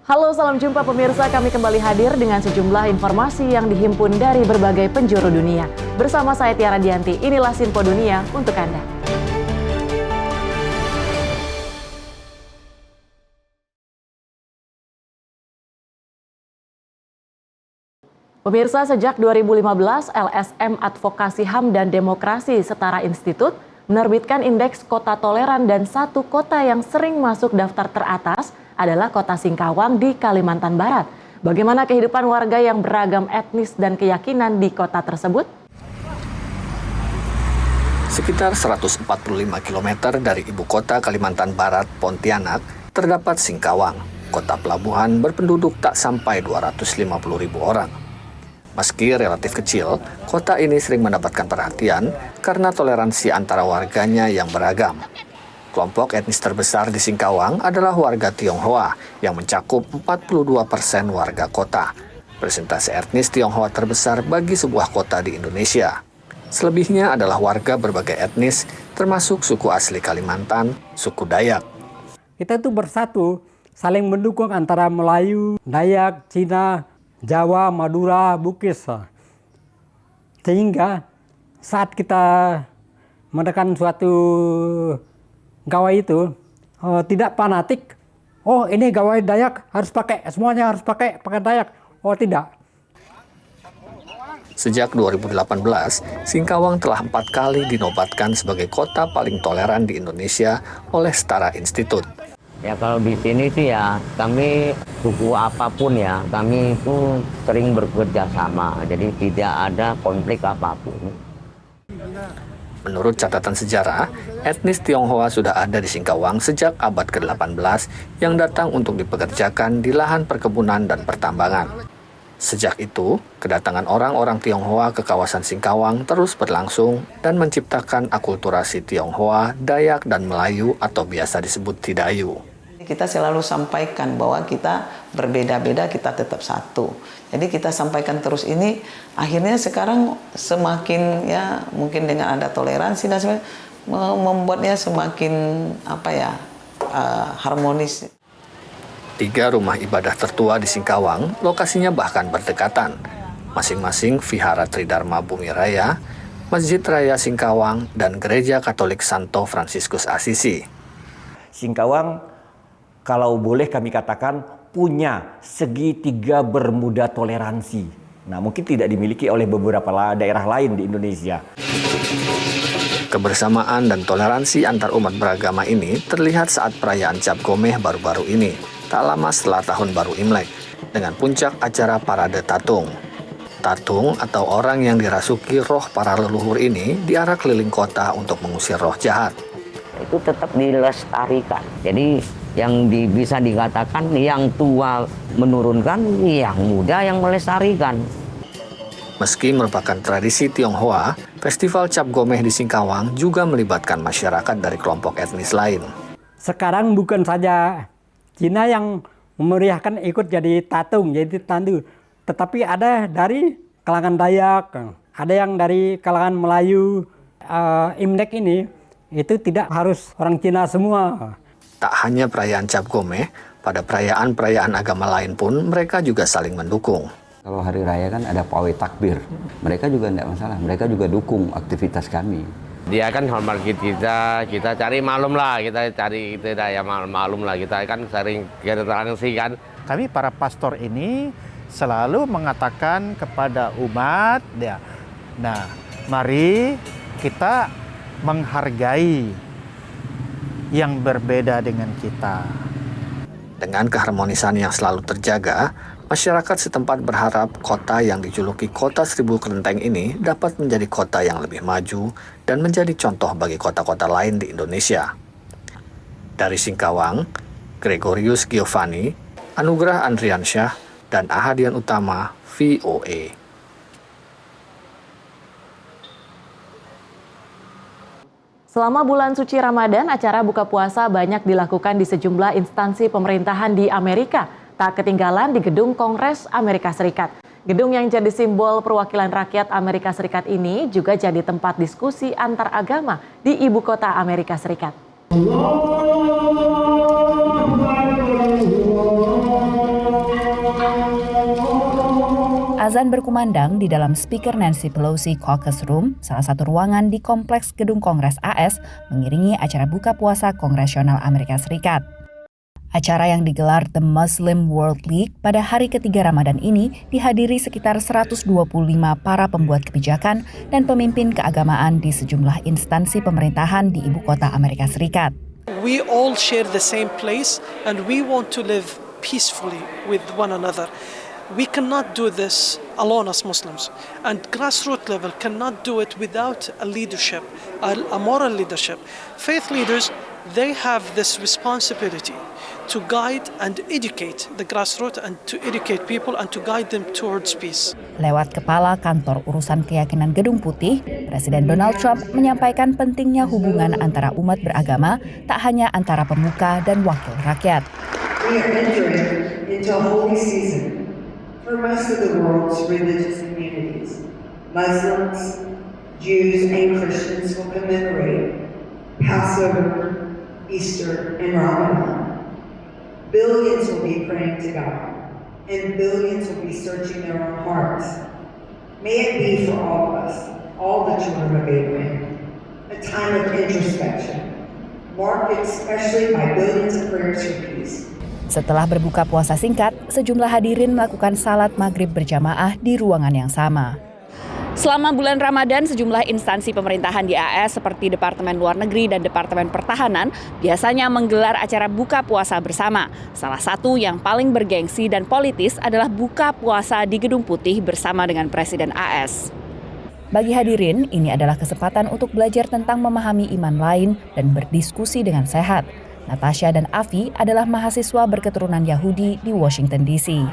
Halo, salam jumpa pemirsa. Kami kembali hadir dengan sejumlah informasi yang dihimpun dari berbagai penjuru dunia. Bersama saya Tiara Dianti, inilah Sinpo Dunia untuk Anda. Pemirsa, sejak 2015, LSM Advokasi HAM dan Demokrasi Setara Institut menerbitkan indeks kota toleran dan satu kota yang sering masuk daftar teratas adalah kota Singkawang di Kalimantan Barat. Bagaimana kehidupan warga yang beragam etnis dan keyakinan di kota tersebut? Sekitar 145 km dari ibu kota Kalimantan Barat, Pontianak, terdapat Singkawang, kota pelabuhan berpenduduk tak sampai 250.000 orang. Meski relatif kecil, kota ini sering mendapatkan perhatian karena toleransi antara warganya yang beragam. Kelompok etnis terbesar di Singkawang adalah warga Tionghoa yang mencakup 42% warga kota. Presentase etnis Tionghoa terbesar bagi sebuah kota di Indonesia. Selebihnya adalah warga berbagai etnis, termasuk suku asli Kalimantan, suku Dayak. Kita itu bersatu, saling mendukung antara Melayu, Dayak, Cina, Jawa, Madura, Bugis. Sehingga saat kita menekan suatu gawai itu tidak fanatik. Oh, ini gawai Dayak harus pakai, semuanya harus pakai Dayak. Oh, tidak. Sejak 2018, Singkawang telah 4 kali dinobatkan sebagai kota paling toleran di Indonesia oleh Setara Institut. Ya kalau di sini sih ya kami suku apapun ya kami itu sering bekerja sama, jadi tidak ada konflik apapun. Menurut catatan sejarah, etnis Tionghoa sudah ada di Singkawang sejak abad ke-18 yang datang untuk dipekerjakan di lahan perkebunan dan pertambangan. Sejak itu, kedatangan orang-orang Tionghoa ke kawasan Singkawang terus berlangsung dan menciptakan akulturasi Tionghoa, Dayak, dan Melayu atau biasa disebut Tidayu. Kita selalu sampaikan bahwa kita berbeda-beda, kita tetap satu. Jadi kita sampaikan terus ini, akhirnya sekarang semakin ya mungkin dengan ada toleransi dan sebagainya, membuatnya semakin harmonis. 3 rumah ibadah tertua di Singkawang, lokasinya bahkan berdekatan. Masing-masing Vihara Tridharma Bumi Raya, Masjid Raya Singkawang, dan Gereja Katolik Santo Fransiskus Asisi. Singkawang, kalau boleh kami katakan, punya segitiga bermuda toleransi. Nah, mungkin tidak dimiliki oleh beberapa daerah lain di Indonesia. Kebersamaan dan toleransi antar umat beragama ini terlihat saat perayaan Cap Gomeh baru-baru ini, tak lama setelah Tahun Baru Imlek, dengan puncak acara Parade Tatung. Tatung atau orang yang dirasuki roh para leluhur ini diarak keliling kota untuk mengusir roh jahat. Itu tetap dilestarikan. Jadi yang bisa dikatakan yang tua menurunkan, yang muda yang melestarikan. Meski merupakan tradisi Tionghoa, Festival Cap Gomeh di Singkawang juga melibatkan masyarakat dari kelompok etnis lain. Sekarang bukan saja Cina yang memeriahkan ikut jadi tatung, jadi tandu. Tetapi ada dari kalangan Dayak, ada yang dari kalangan Melayu. Imlek ini itu tidak harus orang Cina semua. Tak hanya perayaan Cap Gomeh, pada perayaan-perayaan agama lain pun mereka juga saling mendukung. Kalau hari raya kan ada pawai takbir, mereka juga tidak masalah, mereka juga dukung aktivitas kami. Dia kan hormat kita cari maklum lah, kita cari ya maklum lah, kita kan sering toleransi kan. Kami para pastor ini selalu mengatakan kepada umat, ya, nah mari kita menghargai yang berbeda dengan kita. Dengan keharmonisan yang selalu terjaga, masyarakat setempat berharap kota yang dijuluki Kota Seribu Kelenteng ini dapat menjadi kota yang lebih maju dan menjadi contoh bagi kota-kota lain di Indonesia. Dari Singkawang, Gregorius Giovanni, Anugrah Andriansyah, dan Ahadian Utama, VOA. Selama bulan suci Ramadan, acara buka puasa banyak dilakukan di sejumlah instansi pemerintahan di Amerika. Tak ketinggalan di Gedung Kongres Amerika Serikat. Gedung yang jadi simbol perwakilan rakyat Amerika Serikat ini juga jadi tempat diskusi antar agama di ibu kota Amerika Serikat. Azan berkumandang di dalam Speaker Nancy Pelosi Caucus Room, salah satu ruangan di kompleks gedung Kongres AS, mengiringi acara buka puasa Kongresional Amerika Serikat. Acara yang digelar The Muslim World League pada hari ketiga Ramadan ini dihadiri sekitar 125 para pembuat kebijakan dan pemimpin keagamaan di sejumlah instansi pemerintahan di ibu kota Amerika Serikat. We all share the same place and we want to live peacefully with one another. We cannot do this alone as Muslims, and grassroots level cannot do it without a leadership, a moral leadership. Faith leaders, they have this responsibility to guide and educate the grassroots and to educate people and to guide them towards peace. Lewat Kepala Kantor Urusan Keyakinan Gedung Putih, Presiden Donald Trump menyampaikan pentingnya hubungan antara umat beragama, tak hanya antara pemuka dan wakil rakyat. We are entering into a holy season for most of the world's religious communities. Muslims, Jews, and Christians will commemorate Passover, Easter, and Ramadan. Billions will be praying to God, and billions will be searching their own hearts. May it be for all of us, all the children of Abraham, a time of introspection, marked especially by billions of prayers for peace. Setelah berbuka puasa singkat, sejumlah hadirin melakukan salat maghrib berjamaah di ruangan yang sama. Selama bulan Ramadan, sejumlah instansi pemerintahan di AS seperti Departemen Luar Negeri dan Departemen Pertahanan biasanya menggelar acara buka puasa bersama. Salah satu yang paling bergengsi dan politis adalah buka puasa di Gedung Putih bersama dengan Presiden AS. Bagi hadirin, ini adalah kesempatan untuk belajar tentang memahami iman lain dan berdiskusi dengan sehat. Natasha dan Afi adalah mahasiswa berketurunan Yahudi di Washington, D.C.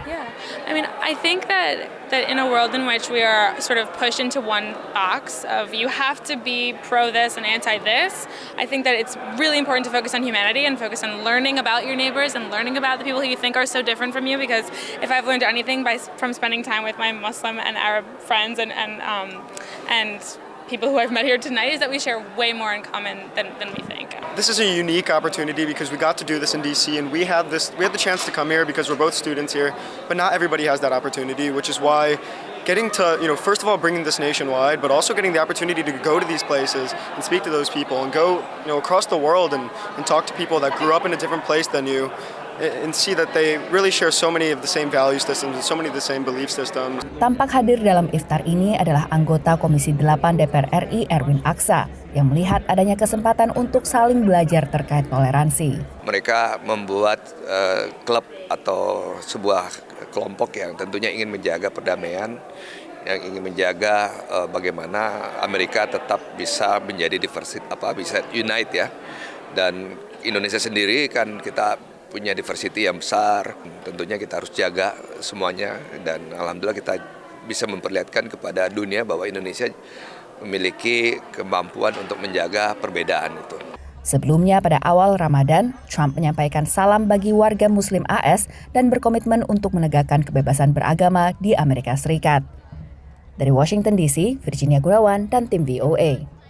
I mean, I think that in a world in which we are sort of pushed into one box of you have to be pro this and anti this, I think that it's really important to focus on humanity and focus on learning about your neighbors and learning about the people who you think are so different from you. Because if I've learned anything from spending time with my Muslim and Arab friends and people who I've met here tonight is that we share way more in common than we think. This is a unique opportunity because we got to do this in DC, and we had the chance to come here because we're both students here, but not everybody has that opportunity, which is why getting to, first of all, bringing this nationwide, but also getting the opportunity to go to these places and speak to those people and go, across the world and talk to people that grew up in a different place than you, and see that they really share so many of the same value systems and so many of the same belief systems. Tampak hadir dalam iftar ini adalah anggota Komisi 8 DPR RI Erwin Aksa yang melihat adanya kesempatan untuk saling belajar terkait toleransi. Mereka membuat klub atau sebuah kelompok yang tentunya ingin menjaga perdamaian, yang ingin menjaga bagaimana Amerika tetap bisa menjadi bisa unite ya. Dan Indonesia sendiri kan kita punya diversity yang besar, tentunya kita harus jaga semuanya, dan alhamdulillah kita bisa memperlihatkan kepada dunia bahwa Indonesia memiliki kemampuan untuk menjaga perbedaan itu. Sebelumnya pada awal Ramadan, Trump menyampaikan salam bagi warga Muslim AS dan berkomitmen untuk menegakkan kebebasan beragama di Amerika Serikat. Dari Washington DC, Virginia Gunawan dan tim VOA.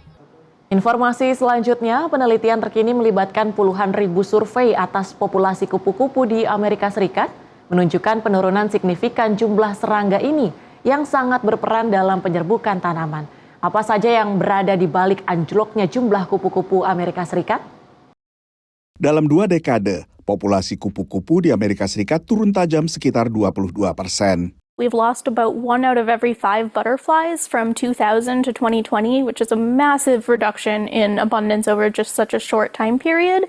Informasi selanjutnya, penelitian terkini melibatkan puluhan ribu survei atas populasi kupu-kupu di Amerika Serikat menunjukkan penurunan signifikan jumlah serangga ini yang sangat berperan dalam penyerbukan tanaman. Apa saja yang berada di balik anjloknya jumlah kupu-kupu Amerika Serikat? Dalam 2 dekade, populasi kupu-kupu di Amerika Serikat turun tajam sekitar 22%. We've lost about 1 out of every 5 butterflies from 2000 to 2020, which is a massive reduction in abundance over just such a short time period.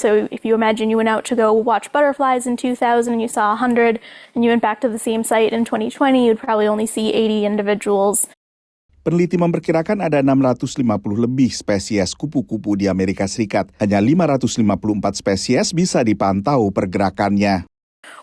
So if you imagine you went out to go watch butterflies in 2000 and you saw 100, and you went back to the same site in 2020, you'd probably only see 80 individuals. Peneliti memperkirakan ada 650 lebih spesies kupu-kupu di Amerika Serikat. Hanya 554 spesies bisa dipantau pergerakannya.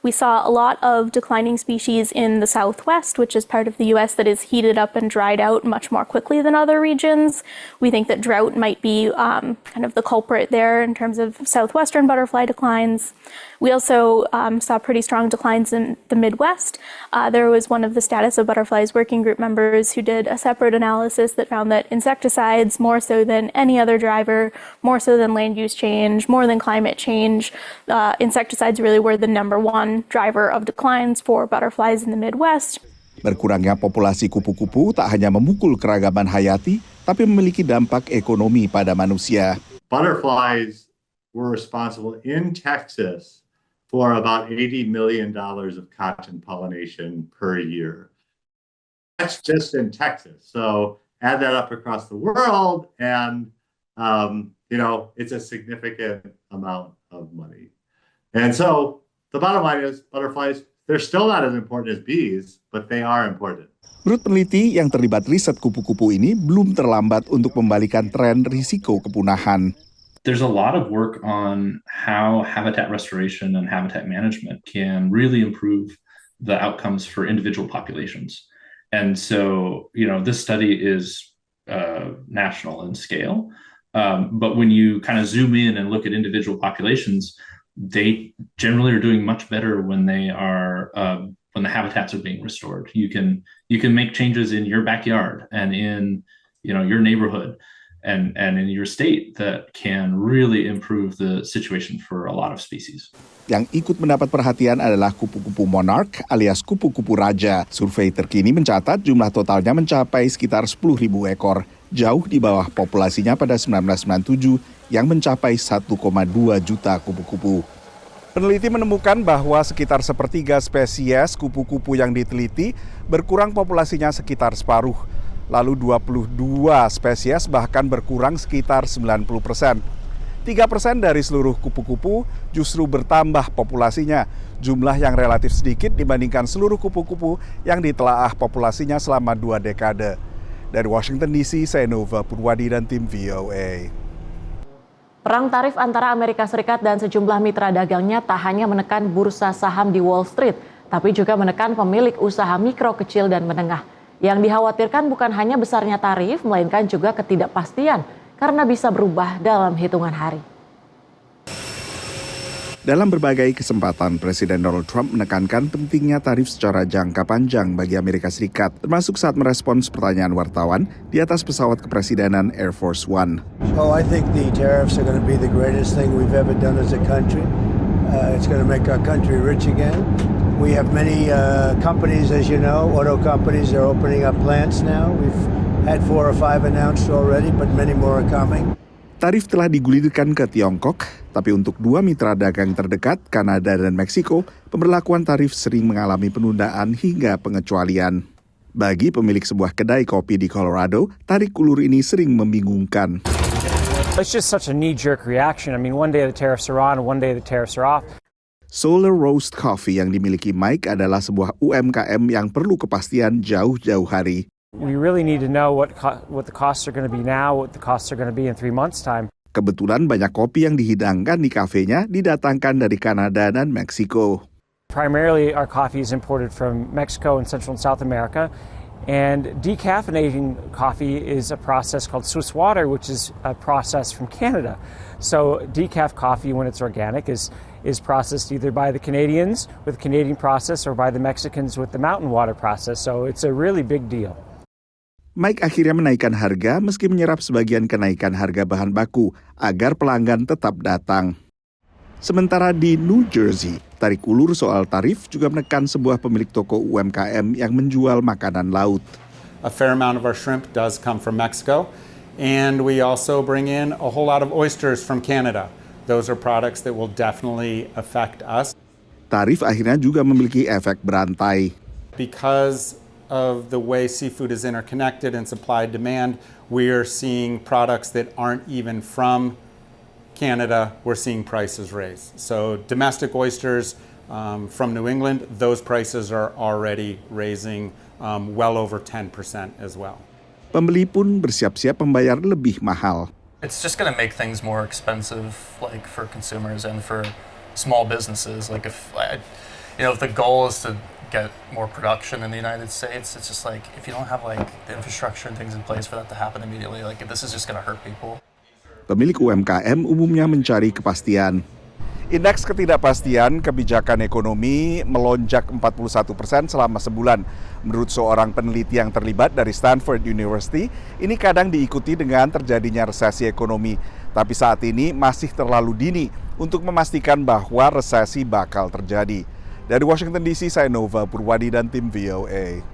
We saw a lot of declining species in the Southwest, which is part of the U.S. that is heated up and dried out much more quickly than other regions. We think that drought might be kind of the culprit there in terms of southwestern butterfly declines. We also saw pretty strong declines in the Midwest. There was one of the Status of Butterflies working group members who did a separate analysis that found that insecticides, more so than any other driver, more so than land use change, more than climate change, insecticides really were the #1 driver of declines for butterflies in the Midwest. Berkurangnya populasi kupu-kupu tak hanya memukul keragaman hayati, tapi memiliki dampak ekonomi pada manusia. Butterflies were responsible in Texas for about $80 million of cotton pollination per year. That's just in Texas. So add that up across the world and, it's a significant amount of money. And so the bottom line is butterflies, they're still not as important as bees, but they are important. Menurut peneliti yang terlibat riset kupu-kupu ini, belum terlambat untuk membalikan tren risiko kepunahan. There's a lot of work on how habitat restoration and habitat management can really improve the outcomes for individual populations. And so, this study is national in scale. But when you kind of zoom in and look at individual populations, they generally are doing much better when they are when the habitats are being restored. You can make changes in your backyard and in your neighborhood and in your state that can really improve the situation for a lot of species. Yang ikut mendapat perhatian adalah kupu-kupu monarch alias kupu-kupu raja. Survei terkini mencatat jumlah totalnya mencapai sekitar 10.000 ekor, jauh di bawah populasinya pada 1997 yang mencapai 1,2 juta kupu-kupu. Peneliti menemukan bahwa sekitar sepertiga spesies kupu-kupu yang diteliti berkurang populasinya sekitar separuh. Lalu 22 spesies bahkan berkurang sekitar 90%. 3% dari seluruh kupu-kupu justru bertambah populasinya, jumlah yang relatif sedikit dibandingkan seluruh kupu-kupu yang ditelaah populasinya selama 2 dekade. Dari Washington DC, saya Nova Purwadi dan tim VOA. Perang tarif antara Amerika Serikat dan sejumlah mitra dagangnya tak hanya menekan bursa saham di Wall Street, tapi juga menekan pemilik usaha mikro, kecil, dan menengah. Yang dikhawatirkan bukan hanya besarnya tarif, melainkan juga ketidakpastian karena bisa berubah dalam hitungan hari. Dalam berbagai kesempatan, Presiden Donald Trump menekankan pentingnya tarif secara jangka panjang bagi Amerika Serikat, termasuk saat merespons pertanyaan wartawan di atas pesawat kepresidenan Air Force One. Oh, I think the tariffs are going to be the greatest thing we've ever done as a country. It's going to make our country rich again. We have many companies, as you know, auto companies are opening up plants now. We've had 4 or 5 announced already, but many more are coming. Tarif telah digulirkan ke Tiongkok, tapi untuk 2 mitra dagang terdekat, Kanada dan Meksiko, pemberlakuan tarif sering mengalami penundaan hingga pengecualian. Bagi pemilik sebuah kedai kopi di Colorado, tarik ulur ini sering membingungkan. It's just such a knee-jerk reaction. I mean, one day the tariffs are on, one day the tariffs are off. Solar Roast Coffee yang dimiliki Mike adalah sebuah UMKM yang perlu kepastian jauh-jauh hari. We really need to know what the costs are going to be now, what the costs are going to be in 3 months' time. Kebetulan banyak kopi yang dihidangkan di kafenya didatangkan dari Kanada dan Meksiko. Primarily, our coffee is imported from Mexico and Central and South America. And decaffeinating coffee is a process called Swiss water, which is a process from Canada. So decaf coffee, when it's organic, is processed either by the Canadians with the Canadian process or by the Mexicans with the mountain water process. So it's a really big deal. Mike akhirnya menaikkan harga meski menyerap sebagian kenaikan harga bahan baku agar pelanggan tetap datang. Sementara di New Jersey, tarik ulur soal tarif juga menekan sebuah pemilik toko UMKM yang menjual makanan laut. A fair amount of our shrimp does come from Mexico, and we also bring in a whole lot of oysters from Canada. Those are products that will definitely affect us. Tarif akhirnya juga memiliki efek berantai. Because of the way seafood is interconnected and supply demand, we are seeing products that aren't even from Canada, we're seeing prices raise. So domestic oysters from New England, those prices are already raising well over 10% as well. Pembeli pun bersiap-siap membayar lebih mahal. It's just going to make things more expensive, like for consumers and for small businesses. Like if the goal is to get more production in the United States, it's just like if you don't have like the infrastructure and things in place for that to happen immediately, like this is just going to hurt people. Pemilik UMKM umumnya mencari kepastian. Indeks ketidakpastian kebijakan ekonomi melonjak 41% selama sebulan. Menurut seorang peneliti yang terlibat dari Stanford University, ini kadang diikuti dengan terjadinya resesi ekonomi. Tapi saat ini masih terlalu dini untuk memastikan bahwa resesi bakal terjadi. Dari Washington DC, saya Nova Purwadi dan tim VOA.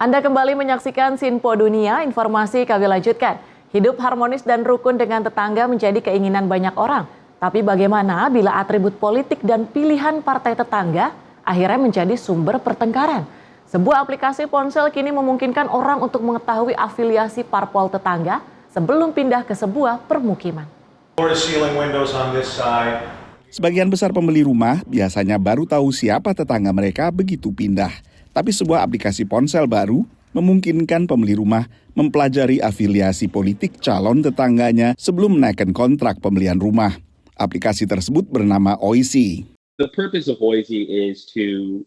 Anda kembali menyaksikan Sinpo Dunia, informasi kami lanjutkan. Hidup harmonis dan rukun dengan tetangga menjadi keinginan banyak orang. Tapi bagaimana bila atribut politik dan pilihan partai tetangga akhirnya menjadi sumber pertengkaran? Sebuah aplikasi ponsel kini memungkinkan orang untuk mengetahui afiliasi parpol tetangga sebelum pindah ke sebuah permukiman. Sebagian besar pembeli rumah biasanya baru tahu siapa tetangga mereka begitu pindah. Tapi sebuah aplikasi ponsel baru memungkinkan pembeli rumah mempelajari afiliasi politik calon tetangganya sebelum menaikkan kontrak pembelian rumah. Aplikasi tersebut bernama Oisi. The purpose of Oisi is to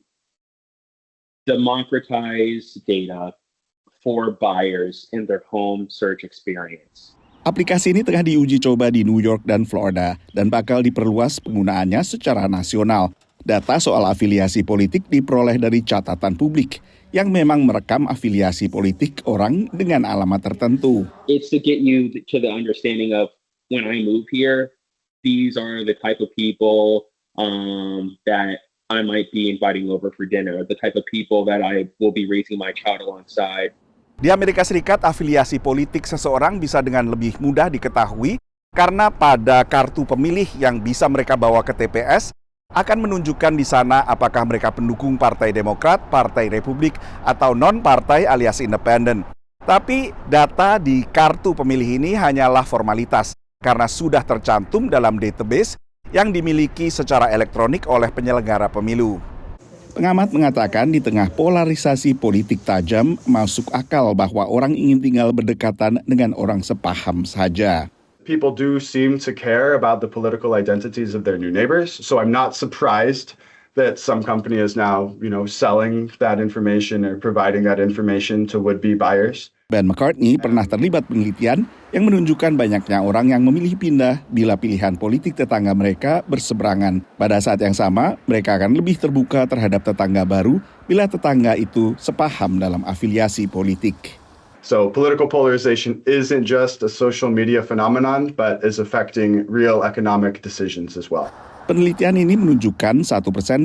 democratize data for buyers in their home search experience. Aplikasi ini tengah diuji coba di New York dan Florida dan bakal diperluas penggunaannya secara nasional. Data soal afiliasi politik diperoleh dari catatan publik yang memang merekam afiliasi politik orang dengan alamat tertentu. It's to get you to the understanding of when I move here, these are the type of people that I might be inviting over for dinner, the type of people that I will be raising my child alongside. Di Amerika Serikat, afiliasi politik seseorang bisa dengan lebih mudah diketahui karena pada kartu pemilih yang bisa mereka bawa ke TPS akan menunjukkan di sana apakah mereka pendukung Partai Demokrat, Partai Republik, atau non-partai alias independen. Tapi data di kartu pemilih ini hanyalah formalitas karena sudah tercantum dalam database yang dimiliki secara elektronik oleh penyelenggara pemilu. Pengamat mengatakan di tengah polarisasi politik tajam, masuk akal bahwa orang ingin tinggal berdekatan dengan orang sepaham saja. People do seem to care about the political identities of their new neighbors, so I'm not surprised that some company is now, selling that information or providing that information to would-be buyers. Ben McCartney pernah terlibat penelitian yang menunjukkan banyaknya orang yang memilih pindah bila pilihan politik tetangga mereka berseberangan. Pada saat yang sama, mereka akan lebih terbuka terhadap tetangga baru bila tetangga itu sepaham dalam afiliasi politik. So political polarization isn't just a social media phenomenon, but is affecting real economic decisions as well. Penelitian ini menunjukkan 1%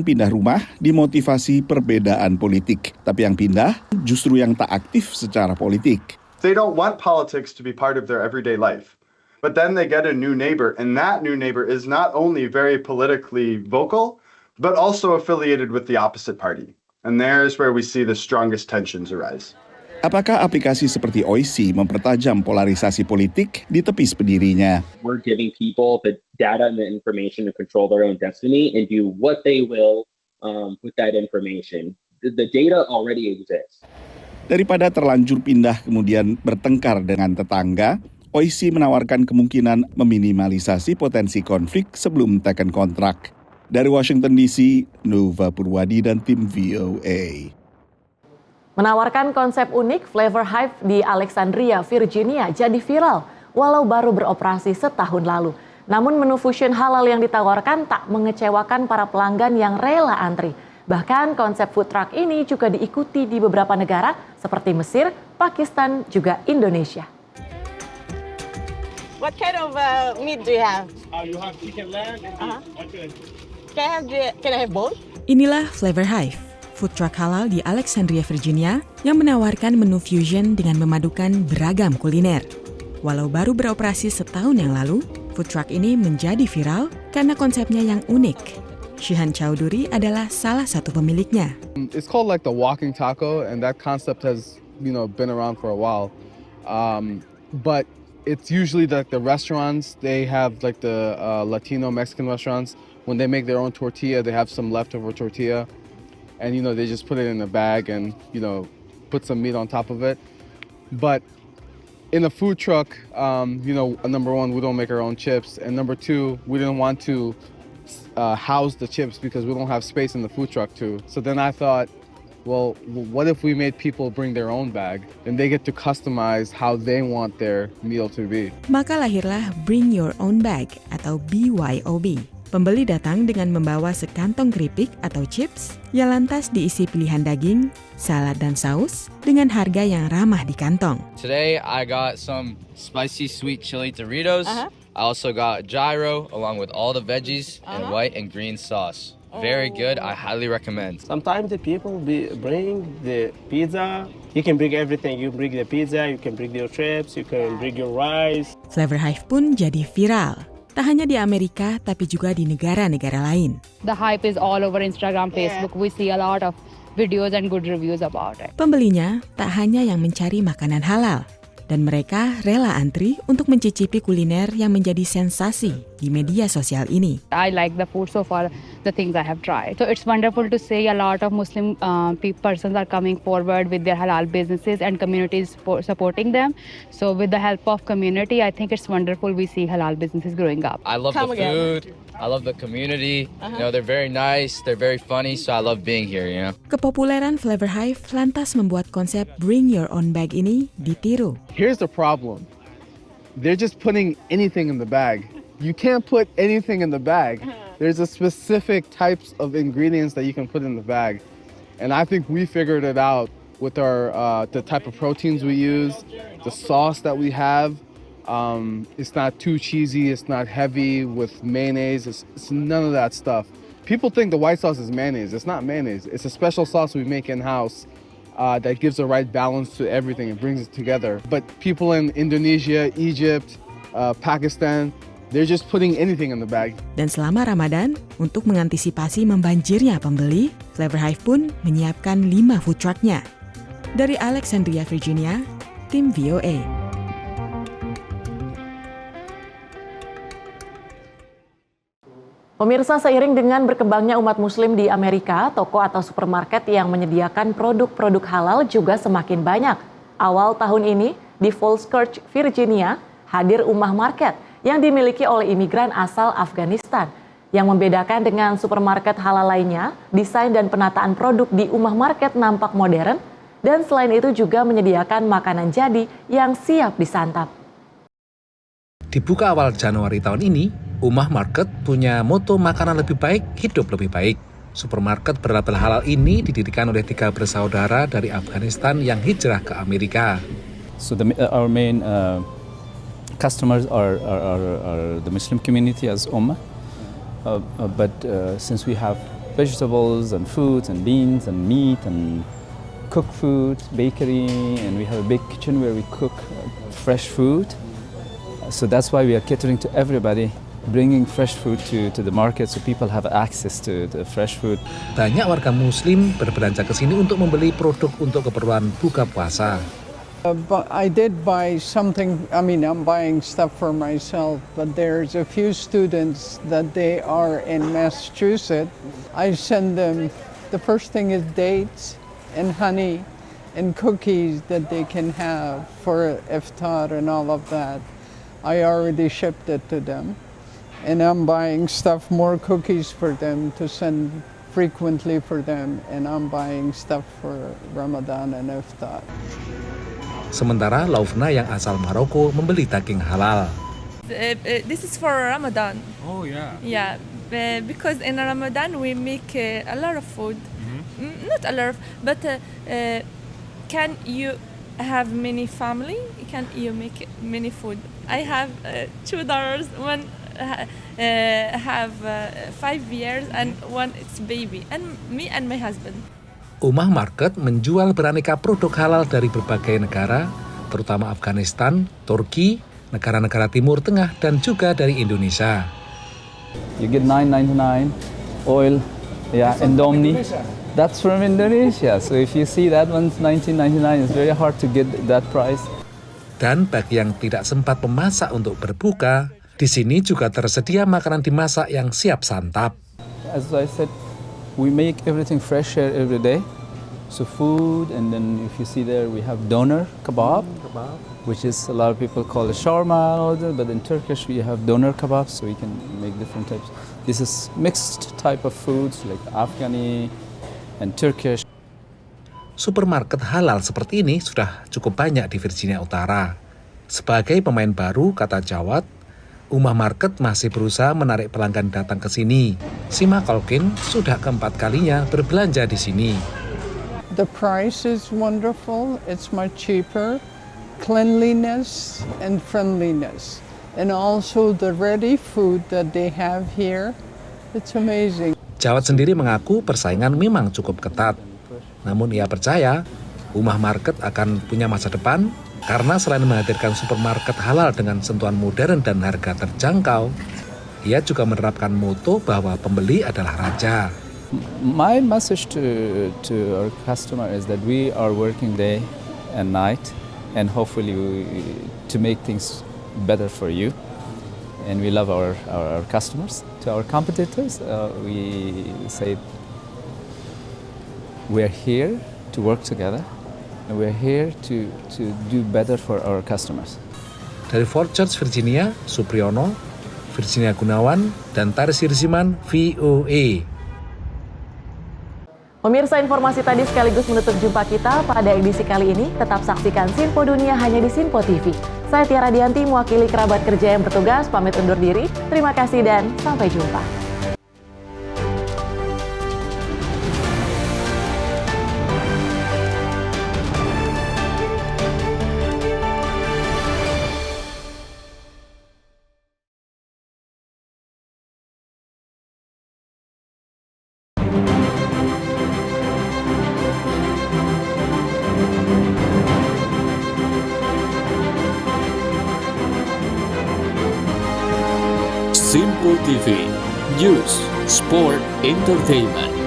pindah rumah dimotivasi perbedaan politik. Tapi yang pindah justru yang tak aktif secara politik. They don't want politics to be part of their everyday life. But then they get a new neighbor, and that new neighbor is not only very politically vocal, but also affiliated with the opposite party. And there's where we see the strongest tensions arise. Apakah aplikasi seperti Oisi mempertajam polarisasi politik di tepis pendirinya? We're giving people the data and the information to control their own destiny and do what they will with that information. The data already exists. Daripada terlanjur pindah kemudian bertengkar dengan tetangga, Oisi menawarkan kemungkinan meminimalisasi potensi konflik sebelum teken kontrak. Dari Washington DC, Nova Purwadi dan tim VOA. Menawarkan konsep unik, Flavor Hive di Alexandria, Virginia jadi viral walau baru beroperasi setahun lalu. Namun menu fusion halal yang ditawarkan tak mengecewakan para pelanggan yang rela antri. Bahkan konsep food truck ini juga diikuti di beberapa negara seperti Mesir, Pakistan, juga Indonesia. What kind of meat do you have? You have chicken lamb and beef. Can I have both? Inilah Flavor Hive, food truck halal di Alexandria, Virginia yang menawarkan menu fusion dengan memadukan beragam kuliner. Walau baru beroperasi setahun yang lalu, food truck ini menjadi viral karena konsepnya yang unik. Shihan Chowdhury adalah salah satu pemiliknya. It's called like the walking taco, and that concept has been around for a while. But it's usually like the restaurants, they have like the Latino Mexican restaurants, when they make their own tortilla, they have some leftover tortilla. And, they just put it in a bag and, put some meat on top of it. But in a food truck, number one, we don't make our own chips. And number two, we didn't want to house the chips because we don't have space in the food truck too. So then I thought, well, what if we made people bring their own bag? And they get to customize how they want their meal to be. Maka lahirlah Bring Your Own Bag atau BYOB. Pembeli datang dengan membawa sekantong keripik atau chips yang lantas diisi pilihan daging, salad dan saus dengan harga yang ramah di kantong. Today I got some spicy sweet chili Doritos. I also got gyro along with all the veggies and white and green sauce. Very good. I highly recommend. Sometimes the people bring the pizza. You can bring everything. You bring the pizza, you can bring your chips, you can bring your rice. Flavor Hive pun jadi viral. Tak hanya di Amerika, tapi juga di negara-negara lain. The hype is all over Instagram, Facebook. We see a lot of videos and good reviews about it. Pembelinya tak hanya yang mencari makanan halal, dan mereka rela antri untuk mencicipi kuliner yang menjadi sensasi di media sosial ini. I like the food so far, the things I have tried. So it's wonderful to see a lot of Muslim persons are coming forward with their halal businesses and communities supporting them. So with the help of community, I think it's wonderful we see halal businesses growing up. I love the food. I love the community. You know, they're very nice. They're very funny. So I love being here, you know. Kepopuleran Flavor Hive lantas membuat konsep Bring Your Own Bag ini ditiru. Here's the problem. They're just putting anything in the bag. You can't put anything in the bag. There's a specific types of ingredients that you can put in the bag. And I think we figured it out with our the type of proteins we use, the sauce that we have. It's not too cheesy, it's not heavy with mayonnaise, it's none of that stuff. People think the white sauce is mayonnaise. It's not mayonnaise. It's a special sauce we make in-house that gives the right balance to everything. It brings it together. But people in Indonesia, Egypt, Pakistan, they're just putting anything in the bag. Dan selama Ramadan, untuk mengantisipasi membanjirnya pembeli, Flavor Hive pun menyiapkan 5 food truck-nya. Dari Alexandria, Virginia, tim VOA. Pemirsa, seiring dengan berkembangnya umat muslim di Amerika, toko atau supermarket yang menyediakan produk-produk halal juga semakin banyak. Awal tahun ini, di Falls Church, Virginia, hadir Ummah Market yang dimiliki oleh imigran asal Afghanistan. Yang membedakan dengan supermarket halal lainnya, desain dan penataan produk di Ummah Market nampak modern, dan selain itu juga menyediakan makanan jadi yang siap disantap. Dibuka awal Januari tahun ini, Ummah Market punya moto makanan lebih baik, hidup lebih baik. Supermarket berlabel halal ini didirikan oleh 3 bersaudara dari Afghanistan yang hijrah ke Amerika. So our main customers are the Muslim community as Ummah, but since we have vegetables and fruits and beans and meat and cooked food, bakery, and we have a big kitchen where we cook fresh food. So that's why we are catering to everybody, bringing fresh food to the market so people have access to the fresh food. Banyak warga muslim berbelanja ke sini untuk membeli produk untuk keperluan buka puasa. But I did buy something, I'm buying stuff for myself, but there's a few students that they are in Massachusetts. I send them, the first thing is dates and honey and cookies that they can have for iftar and all of that. I already shipped it to them, and I'm buying more cookies for them to send frequently for them, and I'm buying stuff for Ramadan and iftar. Sementara Laufna yang asal Maroko membeli daging halal. This is for Ramadan. Oh yeah. Yeah, because in Ramadan we make a lot of food. Not a lot of, but can you have many family? Can you make many food? I have 2 daughters. One have 5 years and one it's baby, and me and my husband. Ummah Market menjual beraneka produk halal dari berbagai negara, terutama Afghanistan, Turki, negara-negara Timur Tengah, dan juga dari Indonesia. You get $9.99 oil, Indomie. That's from Indonesia. So if you see that one's $19.99, it's very hard to get that price. Dan bagi yang tidak sempat memasak untuk berbuka, di sini juga tersedia makanan dimasak yang siap santap. As I said, we make everything fresh here every day. So food, and then if you see there, we have doner kebab, which is a lot of people call it shawarma, but in Turkish we have doner kebab, so we can make different types. This is mixed type of foods like Afghani and Turkish. Supermarket halal seperti ini sudah cukup banyak di Virginia Utara. Sebagai pemain baru, kata Jawad, Ummah Market masih berusaha menarik pelanggan datang ke sini. Sima Colkin sudah keempat kalinya berbelanja di sini. The price is wonderful. It's much cheaper. Cleanliness and friendliness. And also the ready food that they have here. It's amazing. Jawad sendiri mengaku persaingan memang cukup ketat. Namun ia percaya Ummah Market akan punya masa depan karena selain menghadirkan supermarket halal dengan sentuhan modern dan harga terjangkau, ia juga menerapkan moto bahwa pembeli adalah raja. My message to our customer is that we are working day and night, and hopefully to make things better for you. And we love our customers. To our competitors, we say we're here to work together, and we're here to do better for our customers. Dari Fort Church, Virginia, Supriyono, Virginia Gunawan, dan Taris Sirziman, VOA. Pemirsa, informasi tadi sekaligus menutup jumpa kita pada edisi kali ini. Tetap saksikan Sinpo Dunia hanya di Sinpo TV. Saya Tiara Dianti, mewakili kerabat kerja yang bertugas, pamit undur diri. Terima kasih dan sampai jumpa. Sinpo TV, News, Sport, Entertainment.